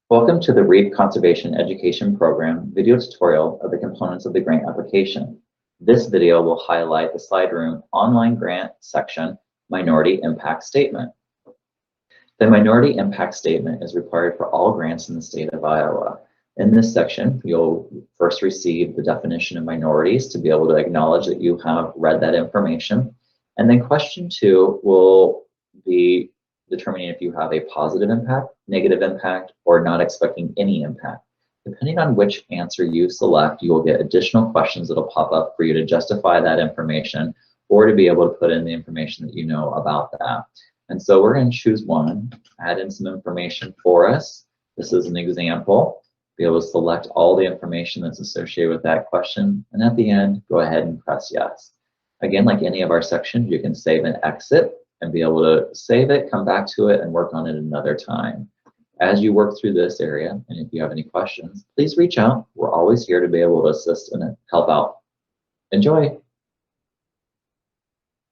Welcome to the Reef Conservation Education Program video tutorial of the components of the grant application. This video will highlight the SlideRoom online grant section Minority Impact Statement. The Minority Impact Statement is required for all grants in the state of Iowa. In this section, you'll first receive the definition of minorities to be able to acknowledge that you have read that information. And then question 2 will be determining if you have a positive impact, negative impact, or not expecting any impact. Depending on which answer you select, you will get additional questions that will pop up for you to justify that information or to be able to put in the information that you know about that. And so we're going to choose one, add in some information for us. This is an example. Be able to select all the information that's associated with that question. And at the end, go ahead and press yes. Again, like any of our sections, you can save and exit and be able to save it, come back to it, and work on it another time. As you work through this area, and if you have any questions, please reach out. We're always here to be able to assist and help out. Enjoy.